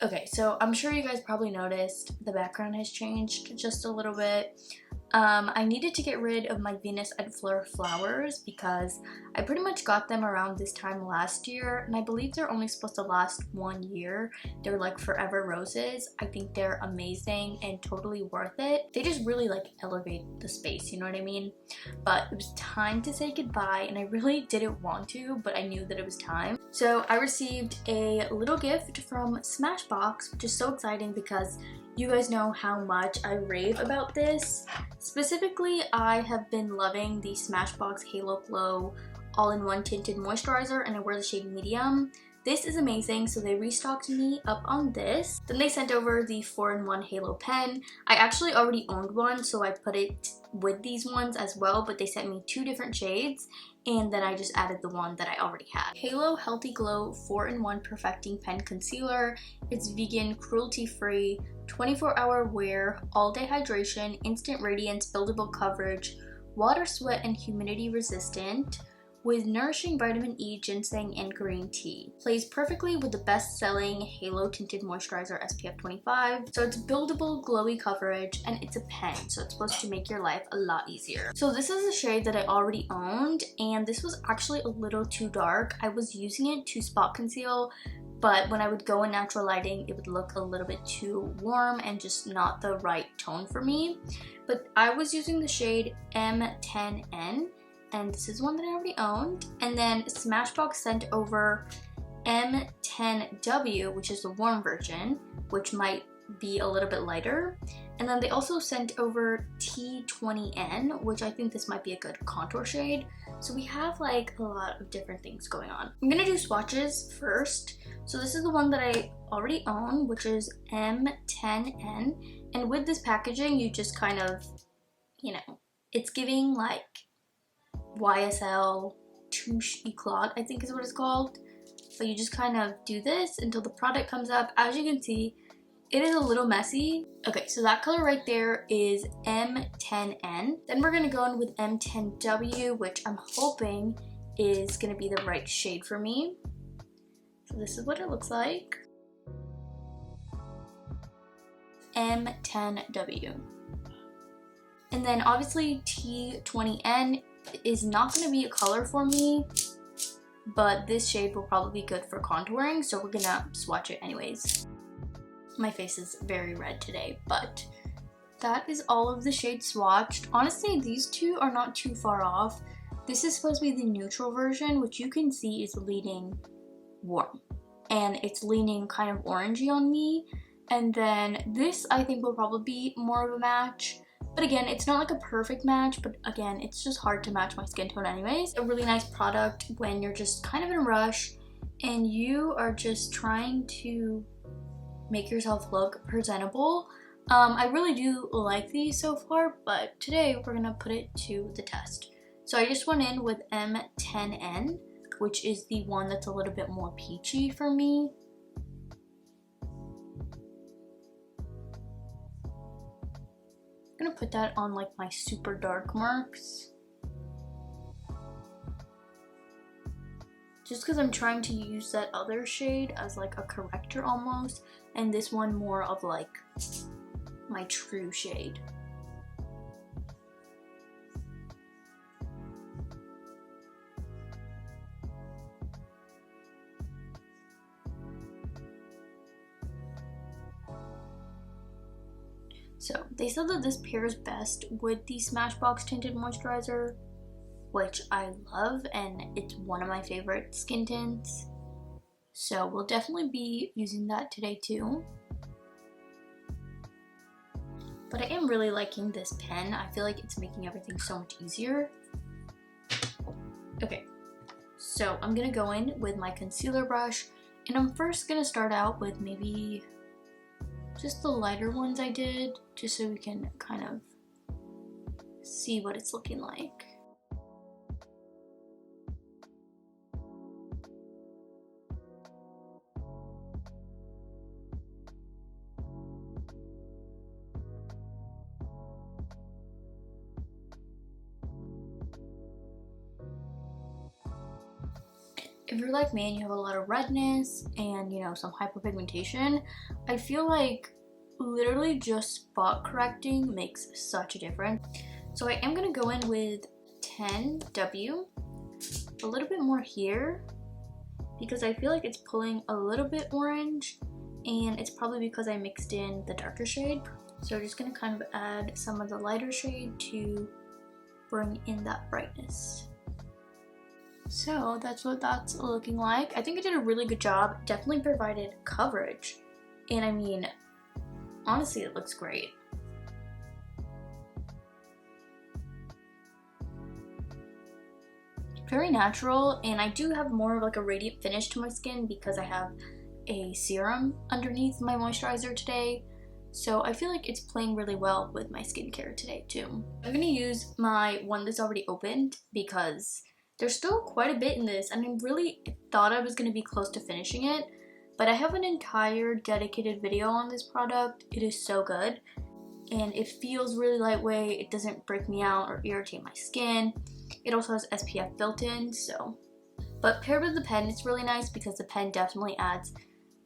Okay, so I'm sure you guys probably noticed the background has changed just a little bit. I needed to get rid of my Venus and Fleur flowers because I pretty much got them around this time last year, and I believe they're only supposed to last 1 year. They're like forever roses. I think they're amazing and totally worth it. They just really like elevate the space, you know what I mean? But it was time to say goodbye, and I really didn't want to, but I knew that it was time. So I received a little gift from Smashbox, which is so exciting because you guys know how much I rave about this. Specifically, I have been loving the Smashbox Halo Glow all-in-one tinted moisturizer, and I wear the shade medium. This is amazing, so they restocked me up on this. Then they sent over the 4-in-1 Halo pen. I actually already owned one, so I put it with these ones as well, but they sent me 2 different shades, and then I just added the one that I already had. Halo Healthy Glow 4-in-1 Perfecting Pen Concealer. It's vegan, cruelty-free, 24-hour wear, all-day hydration, instant radiance, buildable coverage, water, sweat, and humidity resistant, with nourishing vitamin E, ginseng, and green tea. Plays perfectly with the best-selling Halo Tinted Moisturizer SPF 25. So it's buildable, glowy coverage, and it's a pen, so it's supposed to make your life a lot easier. So this is a shade that I already owned, and this was actually a little too dark. I was using it to spot conceal, but when I would go in natural lighting, it would look a little bit too warm and just not the right tone for me. But I was using the shade M10N, and this is one that I already owned. And then Smashbox sent over M10W, which is the warm version, which might be a little bit lighter. And then they also sent over T20N, which I think this might be a good contour shade. So we have like a lot of different things going on. I'm gonna do swatches first. So this is the one that I already own, which is M10N. And with this packaging, you just kind of, you know, it's giving like YSL Touche Eclat, I think is what it's called. So you just kind of do this until the product comes up. As you can see, it is a little messy. Okay, so that color right there is M10N. Then we're gonna go in with M10W, which I'm hoping is gonna be the right shade for me. So this is what it looks like. M10W. And then obviously T20N is not going to be a color for me, but this shade will probably be good for contouring, so we're gonna swatch it anyways. My face is very red today, but that is all of the shades swatched. Honestly, these two are not too far off. This is supposed to be the neutral version, which you can see is leaning warm, and it's leaning kind of orangey on me. And then this I think will probably be more of a match. But again, it's not like a perfect match, but again, it's just hard to match my skin tone anyways. A really nice product when you're just kind of in a rush and you are just trying to make yourself look presentable. I really do like these so far, but today we're gonna put it to the test. So I just went in with M10N, which is the one that's a little bit more peachy for me. I'm gonna put that on like my super dark marks. Just because I'm trying to use that other shade as like a corrector almost, and this one more of like my true shade. So they said that this pairs best with the Smashbox Tinted Moisturizer, which I love, and it's one of my favorite skin tints. So we'll definitely be using that today too. But I am really liking this pen. I feel like it's making everything so much easier. Okay, so I'm gonna go in with my concealer brush, and I'm first gonna start out with maybe just the lighter ones I did, just so we can kind of see what it's looking like. If if you're like me and you have a lot of redness and, you know, some hyperpigmentation, I feel like literally just spot correcting makes such a difference. So I am going to go in with 10W, a little bit more here, because I feel like it's pulling a little bit orange, and it's probably because I mixed in the darker shade. So I'm just going to kind of add some of the lighter shade to bring in that brightness. So that's what that's looking like. I think I did a really good job. Definitely provided coverage. And I mean, honestly, it looks great. Very natural, and I do have more of like a radiant finish to my skin because I have a serum underneath my moisturizer today. So I feel like it's playing really well with my skincare today too. I'm gonna use my one that's already opened because there's still quite a bit in this, and I really thought I was gonna be close to finishing it, but I have an entire dedicated video on this product. It is so good, and it feels really lightweight. It doesn't break me out or irritate my skin. It also has SPF built-in, so. But paired with the pen, it's really nice because the pen definitely adds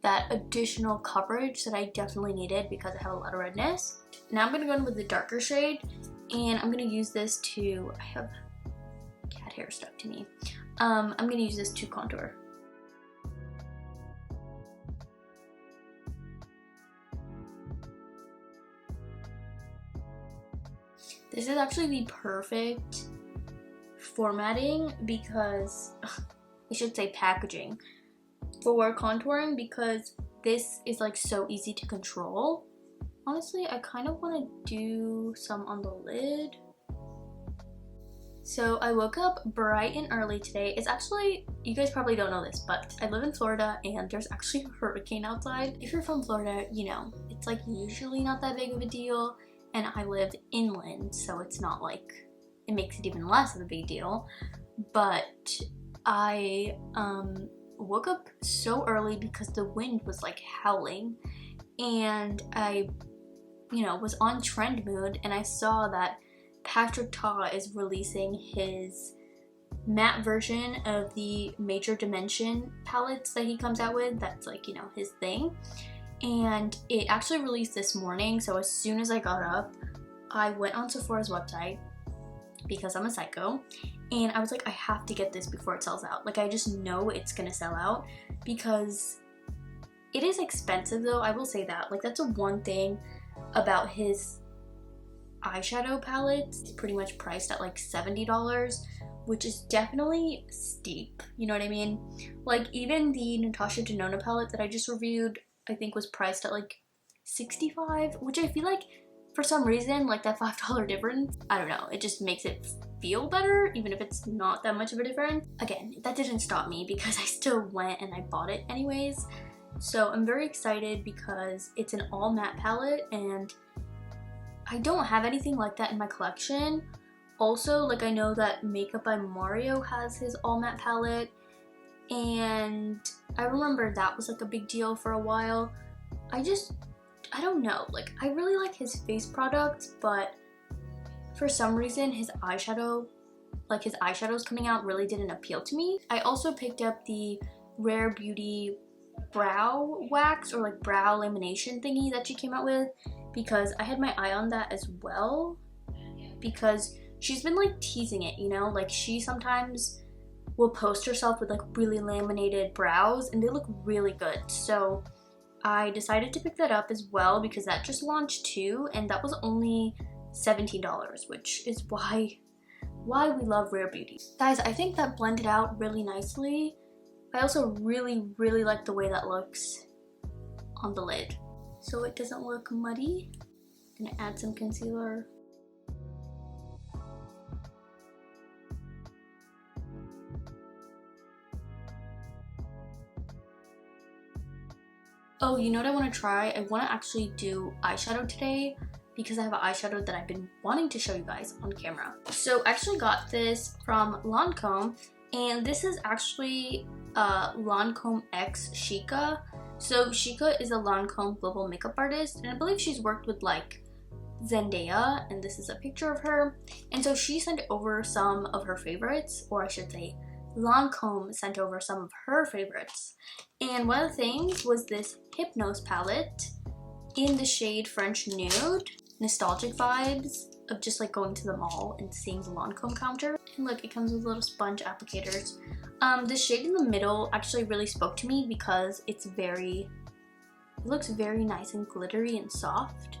that additional coverage that I definitely needed because I have a lot of redness. Now I'm gonna go in with the darker shade, and I'm gonna use this to, I have cat hair stuck to me. I'm gonna use this to contour. This is actually the perfect formatting because, I should say packaging, for contouring, because this is like so easy to control. Honestly, I kind of want to do some on the lid. So I woke up bright and early today. It's actually, you guys probably don't know this, but I live in Florida and there's actually a hurricane outside. If you're from Florida, you know, it's like usually not that big of a deal, and I live inland, so it's not like, it makes it even less of a big deal. But I woke up so early because the wind was like howling, and I, you know, was on trend mood, and I saw that Patrick Ta is releasing his matte version of the Major Dimension palettes that he comes out with. That's like, you know, his thing. And it actually released this morning, so as soon as I got up, I went on Sephora's website because I'm a psycho, and I was like, I have to get this before it sells out. Like, I just know it's gonna sell out because it is expensive though, I will say that. Like, that's a one thing about his eyeshadow palettes. It's pretty much priced at like $70, which is definitely steep, you know what I mean? Like, even the Natasha Denona palette that I just reviewed, I think was priced at like $65, which I feel like for some reason, like that $5 difference, I don't know, it just makes it feel better, even if it's not that much of a difference. Again, that didn't stop me because I still went and I bought it anyways. So I'm very excited because it's an all matte palette, and I don't have anything like that in my collection. Also, like, I know that Makeup by Mario has his all matte palette, and I remember that was like a big deal for a while. I don't know, like, I really like his face products, but for some reason his eyeshadow, like his eyeshadows coming out really didn't appeal to me. I also picked up the Rare Beauty brow wax, or like brow lamination thingy that she came out with, because I had my eye on that as well, because she's been like teasing it, you know, like she sometimes will post herself with like really laminated brows and they look really good. So I decided to pick that up as well because that just launched too, and that was only $17, which is why we love Rare Beauty. Guys, I think that blended out really nicely. I also really like the way that looks on the lid, so it doesn't look muddy. I'm gonna add some concealer. Oh, you know what I want to try? I want to actually do eyeshadow today because I have an eyeshadow that I've been wanting to show you guys on camera. So I actually got this from Lancome, and this is actually Lancome X Sheikah. So Sheikah is a Lancome global makeup artist, and I believe she's worked with like Zendaya, and this is a picture of her. And so she sent over some of her favorites, or I should say Lancome sent over some of her favorites. And one of the things was this Hypnose palette in the shade French Nude. Nostalgic vibes of just like going to the mall and seeing the Lancome counter. And look, it comes with little sponge applicators. The shade in the middle actually really spoke to me because it looks very nice and glittery and soft.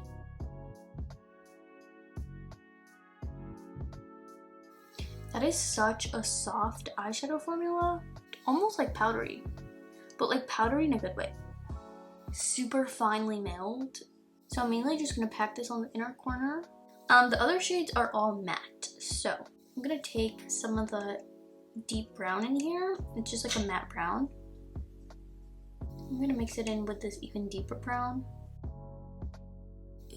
That is such a soft eyeshadow formula. Almost like powdery, but like powdery in a good way. Super finely milled. So I'm mainly just gonna pack this on the inner corner. The other shades are all matte. So I'm gonna take some of the deep brown in here. It's just like a matte brown. I'm gonna mix it in with this even deeper brown.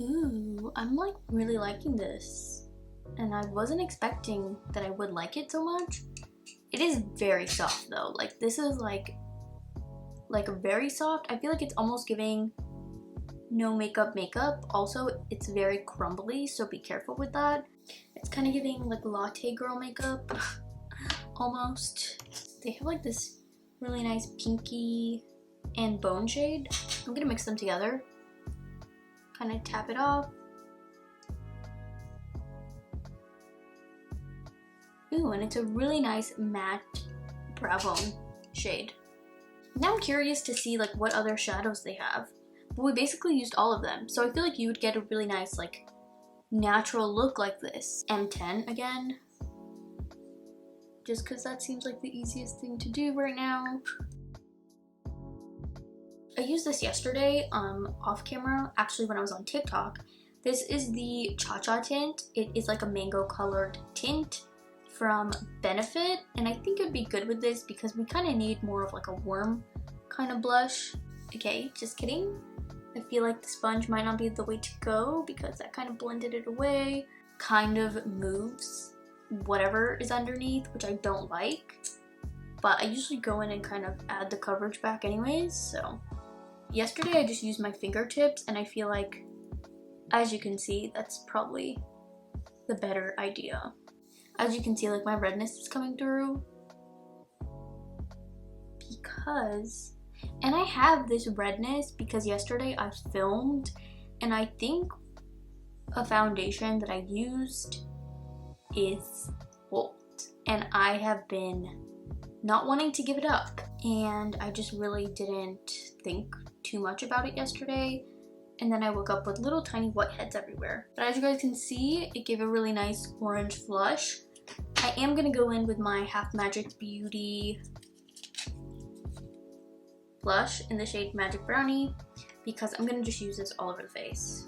Ooh, I'm like really liking this. And I wasn't expecting that I would like it so much. It is very soft though. Like this is like very soft. I feel like it's almost giving no makeup. Also, it's very crumbly, so be careful with that. It's kind of giving like latte girl makeup almost. They have like this really nice pinky and bone shade. I'm gonna mix them together. Kind of tap it off. Ooh, and it's a really nice matte brow bone shade. Now I'm curious to see like what other shadows they have. But we basically used all of them, so I feel like you would get a really nice like natural look like this. M10 again, just because that seems like the easiest thing to do right now. I used this yesterday off camera, actually when I was on TikTok. This is the Cha Cha tint. It is like a mango colored tint from Benefit, and I think it would be good with this because we kind of need more of like a warm kind of blush. Okay, just kidding. I feel like the sponge might not be the way to go because that kind of blended it away. Kind of moves whatever is underneath, which I don't like. But I usually go in and kind of add the coverage back anyways, so. Yesterday I just used my fingertips and I feel like, as you can see, that's probably the better idea. As you can see, like my redness is coming through. And I have this redness because yesterday I filmed and I think a foundation that I used is old and I have been not wanting to give it up, and I just really didn't think too much about it yesterday, and then I woke up with little tiny whiteheads everywhere. But as you guys can see, it gave a really nice orange flush. I am gonna go in with my Half Magic Beauty blush in the shade Magic Brownie because I'm gonna just use this all over the face.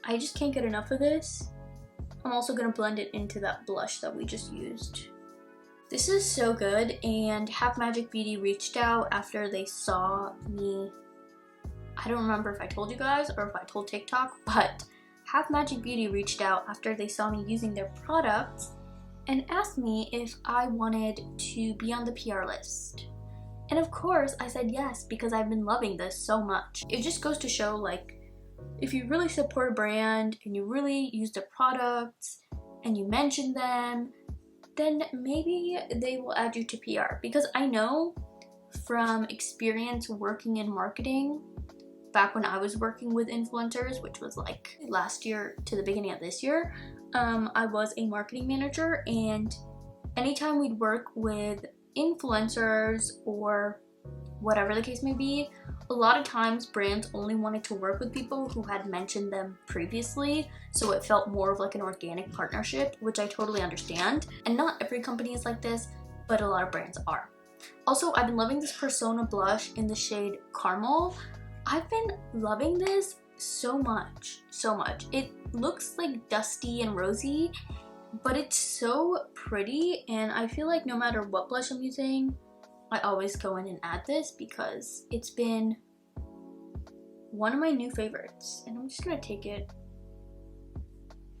I just can't get enough of this. I'm also gonna blend it into that blush that we just used. This is so good, and Half Magic Beauty reached out after they saw me. I don't remember if I told you guys or if I told TikTok, but Half Magic Beauty reached out after they saw me using their products and asked me if I wanted to be on the PR list. And of course I said yes because I've been loving this so much. It just goes to show, like, if you really support a brand and you really use the products and you mention them, then maybe they will add you to PR. Because I know from experience working in marketing, back when I was working with influencers, which was like last year to the beginning of this year, I was a marketing manager, and anytime we'd work with influencers or whatever the case may be, a lot of times brands only wanted to work with people who had mentioned them previously, so it felt more of like an organic partnership, which I totally understand. And not every company is like this, but a lot of brands are. Also, I've been loving this Persona blush in the shade Caramel. I've been loving this so much. It looks like dusty and rosy, but it's so pretty, and I feel like no matter what blush I'm using, I always go in and add this because it's been one of my new favorites. And I'm just gonna take it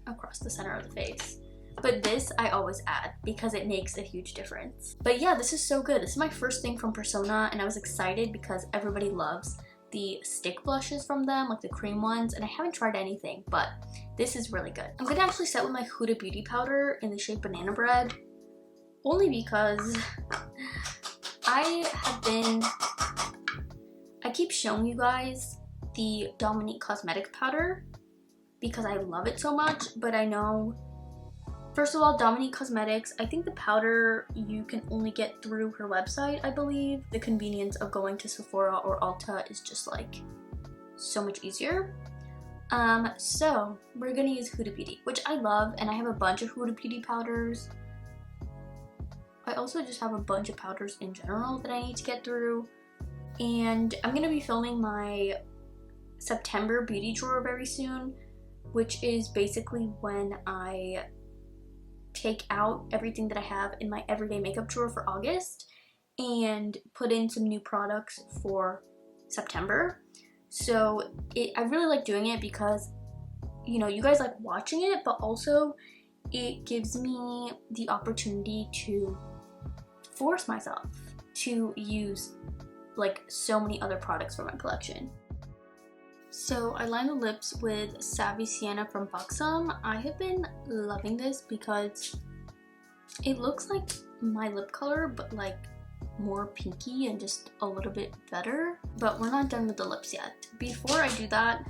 across the center of the face. But this I always add because it makes a huge difference. But yeah, this is so good. This is my first thing from Persona, and I was excited because everybody loves the stick blushes from them, like the cream ones, and I haven't tried anything, but this is really good. I'm gonna actually set with my Huda Beauty powder in the shade Banana Bread. only because I keep showing you guys the Dominique Cosmetics powder because I love it so much, but I know, first of all, Dominique Cosmetics, I think the powder you can only get through her website, I believe. The convenience of going to Sephora or Ulta is just like so much easier. So we're gonna use Huda Beauty, which I love, and I have a bunch of Huda Beauty powders. I also just have a bunch of powders in general that I need to get through. And I'm gonna be filming my September beauty drawer very soon, which is basically when I take out everything that I have in my everyday makeup drawer for August and put in some new products for September. So I really like doing it because, you know, you guys like watching it, but also it gives me the opportunity to force myself to use like so many other products from my collection. So I line the lips with Savvy Sienna from Buxom. I have been loving this because it looks like my lip color, but like more pinky and just a little bit better. But we're not done with the lips yet. Before I do that,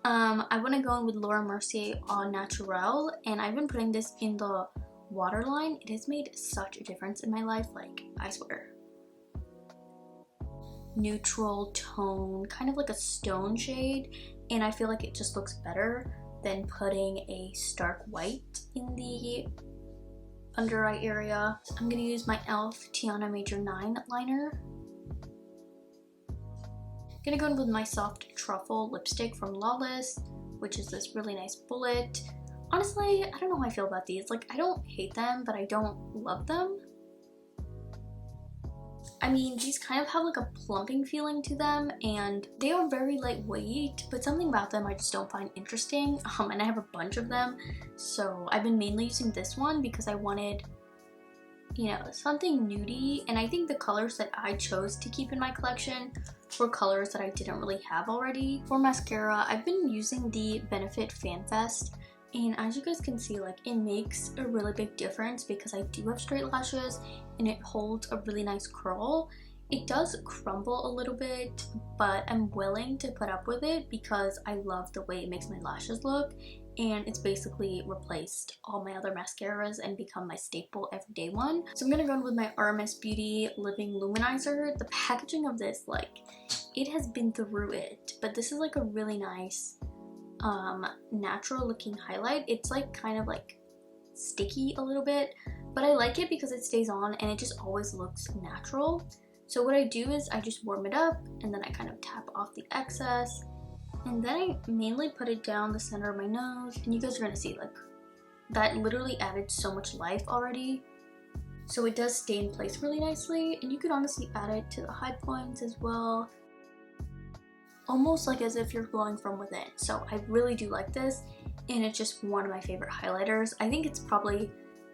I want to go in with Laura Mercier Au Naturel, and I've been putting this in the waterline. It has made such a difference in my life, like, I swear. Neutral tone, kind of like a stone shade, and I feel like it just looks better than putting a stark white in the under eye area. I'm gonna use my e.l.f. Tiana Major 9 liner. Gonna go in with my soft truffle lipstick from Lawless, which is this really nice bullet. Honestly, I don't know how I feel about these. Like, I don't hate them, but I don't love them. I mean, these kind of have like a plumping feeling to them, and they are very lightweight, but something about them I just don't find interesting. And I have a bunch of them, so I've been mainly using this one because I wanted, you know, something nudie, and I think the colors that I chose to keep in my collection were colors that I didn't really have already. For mascara, I've been using the Benefit Fan Fest, and as you guys can see, like, it makes a really big difference because I do have straight lashes and it holds a really nice curl. It does crumble a little bit, but I'm willing to put up with it because I love the way it makes my lashes look, and it's basically replaced all my other mascaras and become my staple everyday one. So I'm gonna go in with my RMS Beauty Living Luminizer. The packaging of this, like, it has been through it, but this is like a really nice natural looking highlight. It's like kind of like sticky a little bit, but I like it because it stays on and it just always looks natural. So what I do is I just warm it up and then I kind of tap off the excess, and then I mainly put it down the center of my nose, and you guys are gonna see, like, that literally added so much life already. So it does stay in place really nicely, and you can honestly add it to the high points as well, almost like as if you're glowing from within. So I really do like this, and it's just one of my favorite highlighters. I think it's probably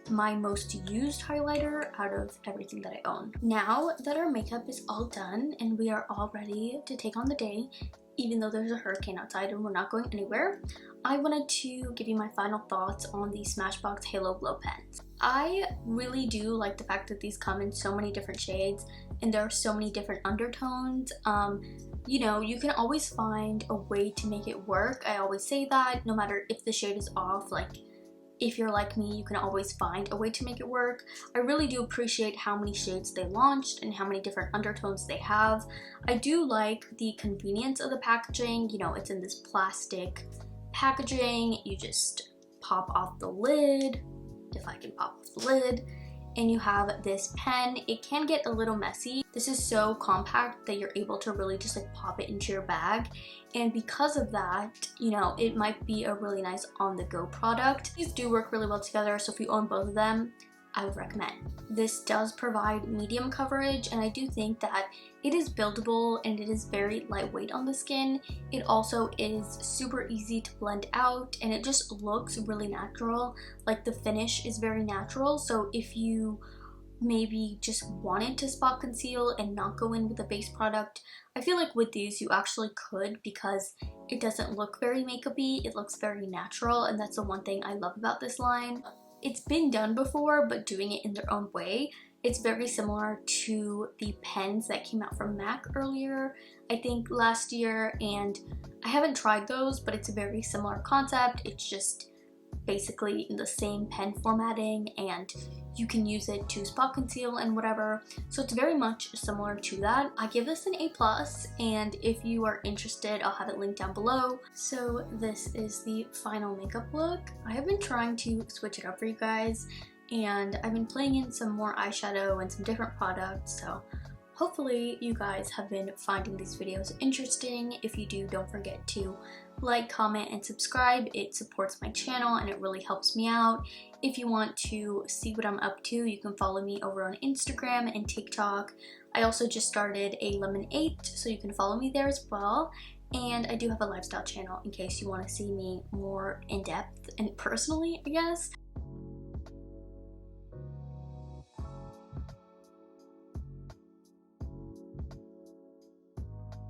my most used highlighter out of everything that I own. Now that our makeup is all done and we are all ready to take on the day, even though there's a hurricane outside and we're not going anywhere, I wanted to give you my final thoughts on the Smashbox Halo Glow Pens. I really do like the fact that these come in so many different shades and there are so many different undertones. You know, you can always find a way to make it work. I always say that, no matter if the shade is off, like, if you're like me, you can always find a way to make it work. I really do appreciate how many shades they launched and how many different undertones they have. I do like the convenience of the packaging. You know, it's in this plastic packaging. You just pop off the lid, if I can pop off the lid, and you have this pen. It can get a little messy. This is so compact that you're able to really just like pop it into your bag, and because of that, you know, it might be a really nice on-the-go product. These do work really well together, so if you own both of them, I would recommend. This does provide medium coverage, and I do think that it is buildable and it is very lightweight on the skin. It also is super easy to blend out, and it just looks really natural. Like, the finish is very natural, so if you maybe just wanted to spot conceal and not go in with a base product, I feel like with these you actually could, because it doesn't look very makeup-y, it looks very natural, and that's the one thing I love about this line. it's been done before, but doing it in their own way. It's very similar to the pens that came out from MAC earlier, I think last year, and I haven't tried those, but it's a very similar concept. It's just basically the same pen formatting, and you can use it to spot conceal and whatever, so it's very much similar to that. I give this an A+, and if you are interested, I'll have it linked down below. So this is the final makeup look. I have been trying to switch it up for you guys, and I've been playing in some more eyeshadow and some different products, so hopefully you guys have been finding these videos interesting. If you do, don't forget to like, comment, and subscribe. It supports my channel and it really helps me out. If you want to see what I'm up to, you can follow me over on Instagram and TikTok. I also just started a Lemon8, so you can follow me there as well. And I do have a lifestyle channel in case you want to see me more in depth and personally, I guess.